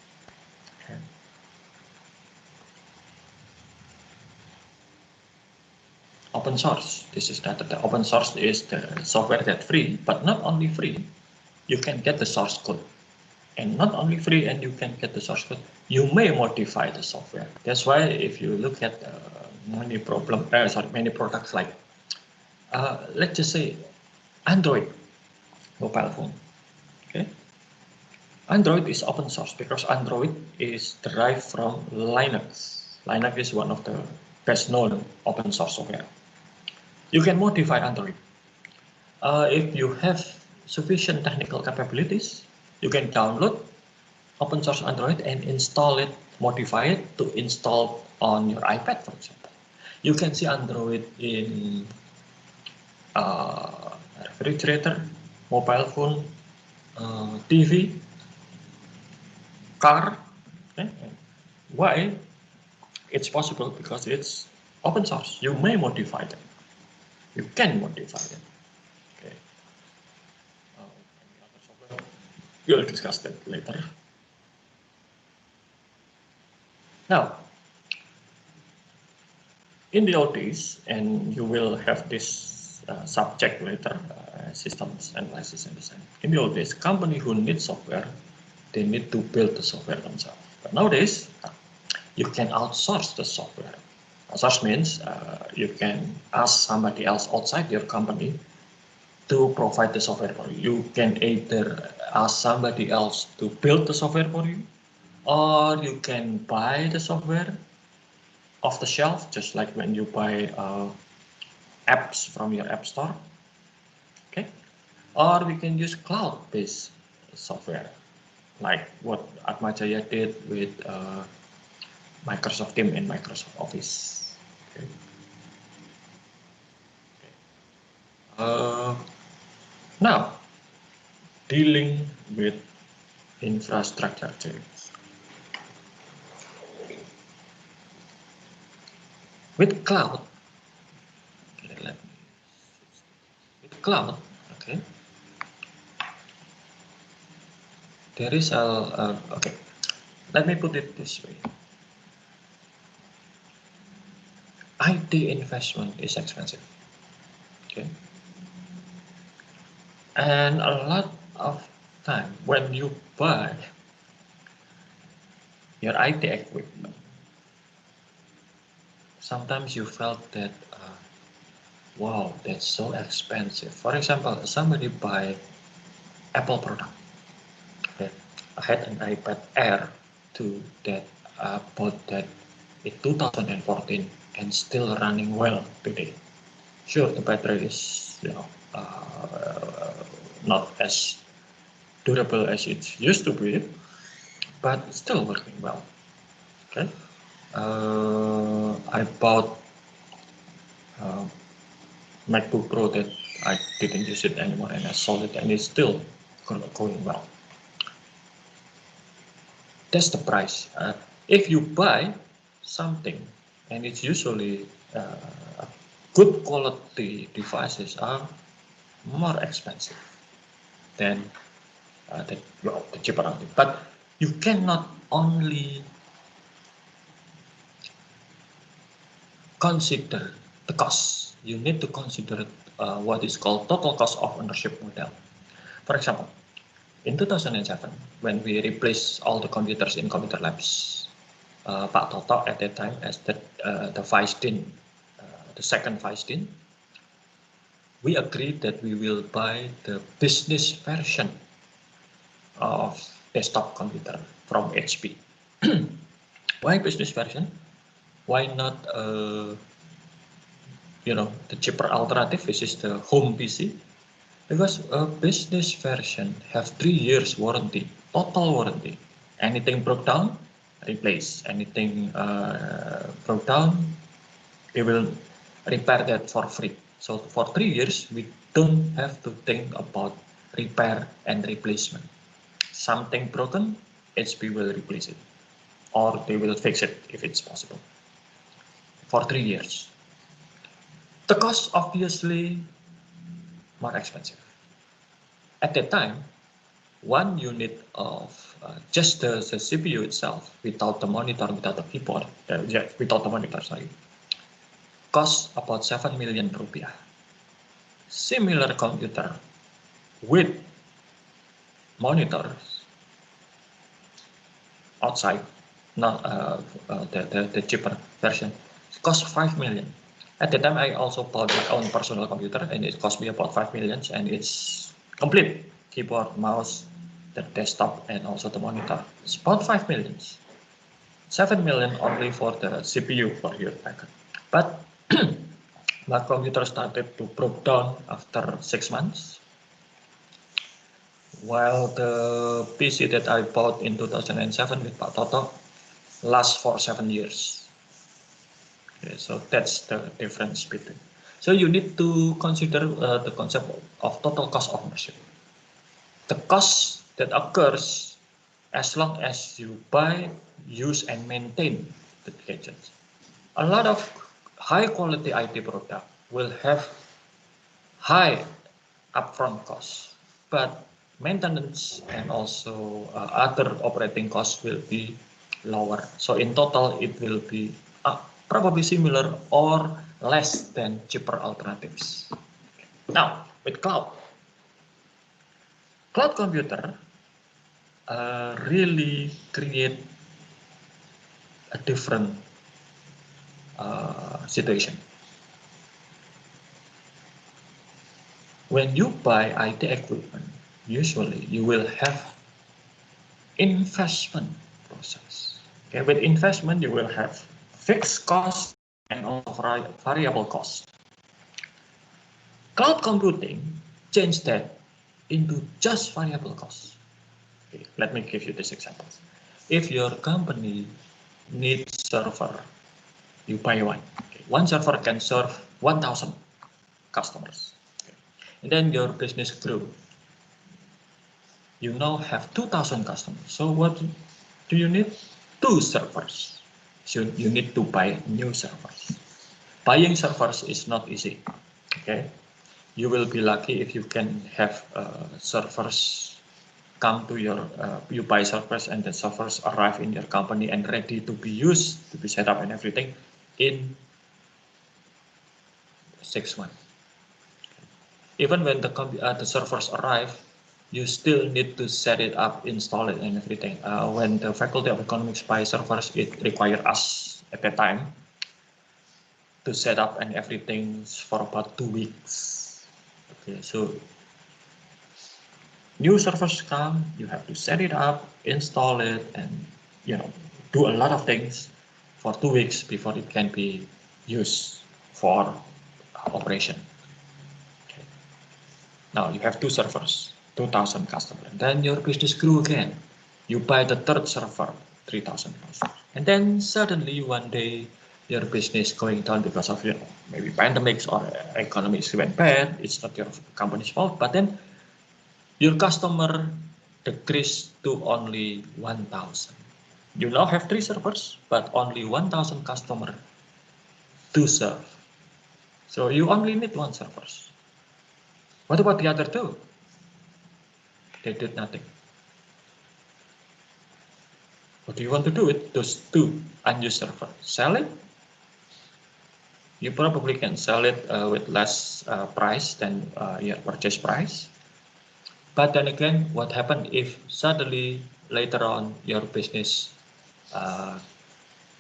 Okay. Open source. This is that the open source is the software that's free, but not only free. You can get the source code, and not only free, and you can get the source code. You may modify the software. That's why if you look at many products like, let's just say, Android mobile phone. Okay, Android is open source because Android is derived from Linux. Linux is one of the best known open source software. You can modify Android. If you have sufficient technical capabilities, you can download open source Android and install it, modify it to install on your iPad, for example. You can see Android in refrigerator, mobile phone, TV, car. Okay? Why? It's possible because it's open source. You may modify them. You can modify them. Okay. Any other software? We'll discuss that later. Now, in the old days, and you will have this subject later, systems analysis and design. In the old days, company who need software, they need to build the software themselves. But nowadays, you can outsource the software. Outsource means you can ask somebody else outside your company to provide the software for you. You can either ask somebody else to build the software for you, or you can buy the software off the shelf, just like when you buy apps from your app store. Okay, or we can use cloud-based software, like what Atmajaya did with Microsoft Teams and Microsoft Office. Okay. Now, dealing with infrastructure change. With cloud, okay, with cloud, okay, there is okay, let me put it this way. IT investment is expensive, okay, and a lot of time when you buy your IT equipment, sometimes you felt that wow, that's so expensive. For example, somebody buy Apple product. Okay. I had an iPad Air 2 that bought that in 2014 and still running well today. Sure, the battery is not as durable as it used to be, but it's still working well. Okay. I bought MacBook Pro that I didn't use it anymore and I sold it and it's still going well. That's the price. If you buy something and it's usually good quality devices are more expensive than the cheaper one. But you cannot only consider the cost. You need to consider what is called total cost of ownership model. For example, in 2007, when we replaced all the computers in computer labs, Pak Toto at that time as the Vice Dean, the second Vice Dean, we agreed that we will buy the business version of desktop computer from HP. Why business version? Why not the cheaper alternative, which is the home PC? Because a business version have 3 years warranty, total warranty. Anything broke down, replace. Anything broke down, they will repair that for free. So for 3 years, we don't have to think about repair and replacement. Something broken, HP will replace it, or they will fix it if it's possible. For 3 years. The cost obviously more expensive. At that time, one unit of just the CPU itself, without the monitor, without the keyboard, without the monitor, sorry, costs about 7 million rupiah. Similar computer with monitors outside, not the cheaper version, cost 5 million. At the time, I also bought my own personal computer, and it cost me about 5 million, and it's complete: keyboard, mouse, the desktop and also the monitor. It's about 5 million. 7 million only for the CPU for your packet. But my computer started to broke down after 6 months. While the PC that I bought in 2007 with Pak Toto lasts for 7 years. Okay, so that's the difference between. So you need to consider the concept of total cost of ownership. The cost that occurs as long as you buy, use, and maintain the gadgets. A lot of high quality IT product will have high upfront costs, but maintenance and also other operating costs will be lower. So in total, it will be probably similar or less than cheaper alternatives. Now, with cloud computer really create a different situation. When you buy IT equipment, usually you will have investment process. Okay, with investment you will have fixed cost and also variable cost. Cloud computing changed that into just variable cost. Okay, let me give you this example. If your company needs server, you buy one. Okay, one server can serve 1,000 customers. Okay. And then your business grew. You now have 2,000 customers. So what do you need? 2 servers. So you need to buy new servers. Buying servers is not easy. Okay, you will be lucky if you can have servers come to your, you buy servers and the servers arrive in your company and ready to be used, to be set up and everything in 6 months. Even when the servers arrive, you still need to set it up, install it and everything. When the Faculty of Economics buy servers, it required us at that time to set up and everything for about 2 weeks. Okay, so new servers come, you have to set it up, install it, and do a lot of things for 2 weeks before it can be used for operation. Okay. Now you have 2 servers, 2,000 customers. Then your business grew again. You buy the 3rd server, 3,000 customers. And then suddenly one day your business going down because of maybe pandemics or economics went bad. It's not your company's fault, but then your customer decreased to only 1,000. You now have 3 servers, but only 1,000 customers to serve. So you only need 1 server. What about the other 2? They did nothing. What do you want to do with those 2 unused servers? Sell it? You probably can sell it with less price than your purchase price. But then again, what happened if suddenly later on your business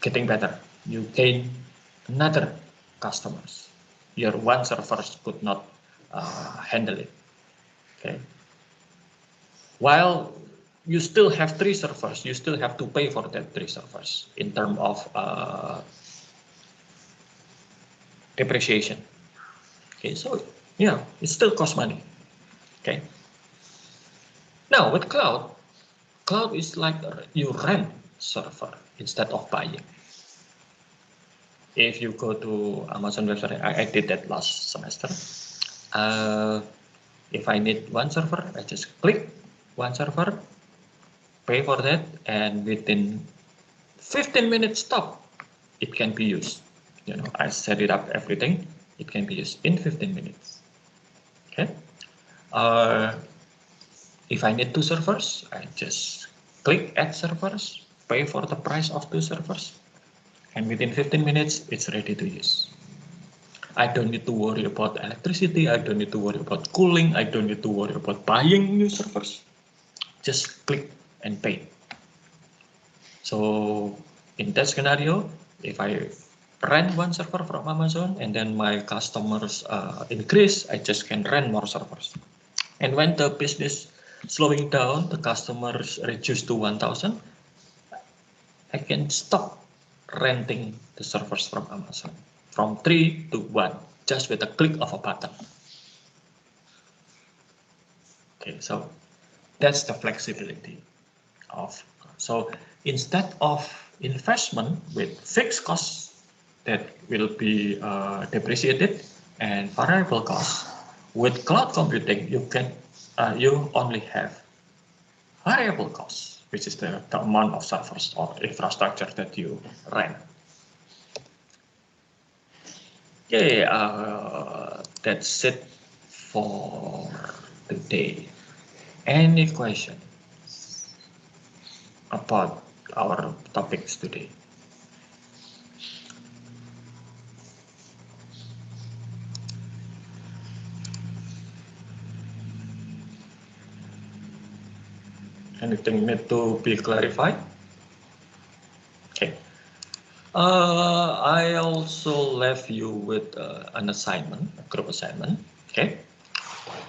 getting better? You gain another customers. Your 1 server could not handle it. Okay. While you still have 3 servers, you still have to pay for that 3 servers in terms of depreciation. Okay, so yeah, it still costs money. Okay. Now with cloud is like you rent server instead of buying. If you go to Amazon website, I did that last semester. If I need 1 server, I just click 1 server, pay for that, and within 15 minutes stop, it can be used. I set it up everything, it can be used in 15 minutes. Okay. If I need 2 servers, I just click add servers, pay for the price of 2 servers, and within 15 minutes, it's ready to use. I don't need to worry about electricity, I don't need to worry about cooling, I don't need to worry about buying new servers. Just click and pay. So in that scenario, if I rent 1 server from Amazon and then my customers increase, I just can rent more servers. And when the business slowing down, the customers reduce to 1,000, I can stop renting the servers from Amazon from 3 to 1 just with a click of a button. Okay, so that's the flexibility of. So instead of investment with fixed costs that will be depreciated and variable costs, with cloud computing you only have variable costs, which is the amount of servers or infrastructure that you rent. Okay, that's it for today. Any questions about our topics today? Anything need to be clarified? Okay. I also left you with an assignment, a group assignment. Okay.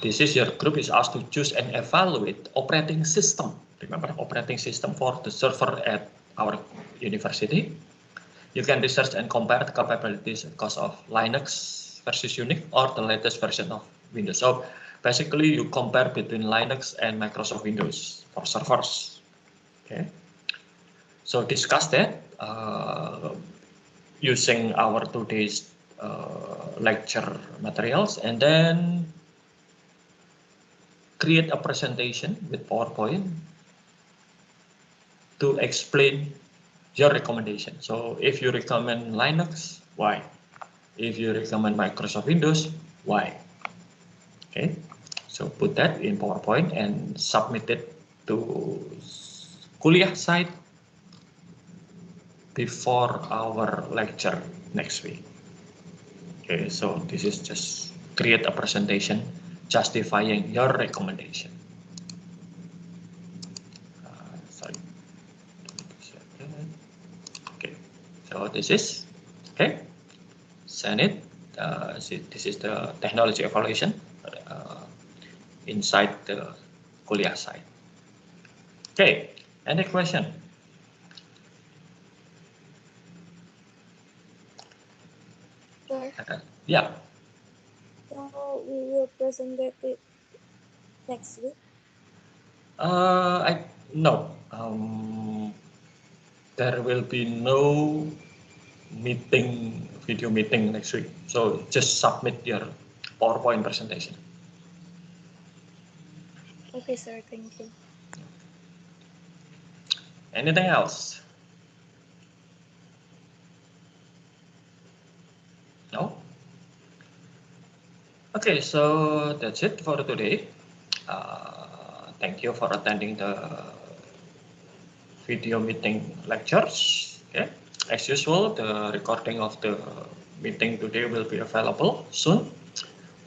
This is your group is asked to choose and evaluate operating system. Remember, operating system for the server at our university. You can research and compare the capabilities and cost of Linux versus Unix or the latest version of Windows. So basically, you compare between Linux and Microsoft Windows for servers. Okay. So discuss that using our today's lecture materials, and then create a presentation with PowerPoint to explain your recommendation. So if you recommend Linux, why? If you recommend Microsoft Windows, why? Okay, so put that in PowerPoint and submit it to kuliah site before our lecture next week. Okay, so this is just create a presentation justifying your recommendation. Sorry. Okay, so this is okay. Send it. This is the technology evaluation inside the kuliah site. Okay, any question? Sir, Yeah. so we will present it next week. No. There will be no video meeting next week. So just submit your PowerPoint presentation. Okay, sir. Thank you. Anything else? No? Okay, so that's it for today. Thank you for attending the video meeting lectures. Okay, as usual, the recording of the meeting today will be available soon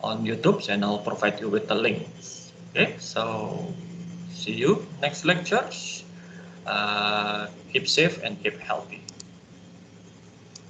on YouTube, and I'll provide you with the links. Okay, so see you next lectures. Keep safe and keep healthy.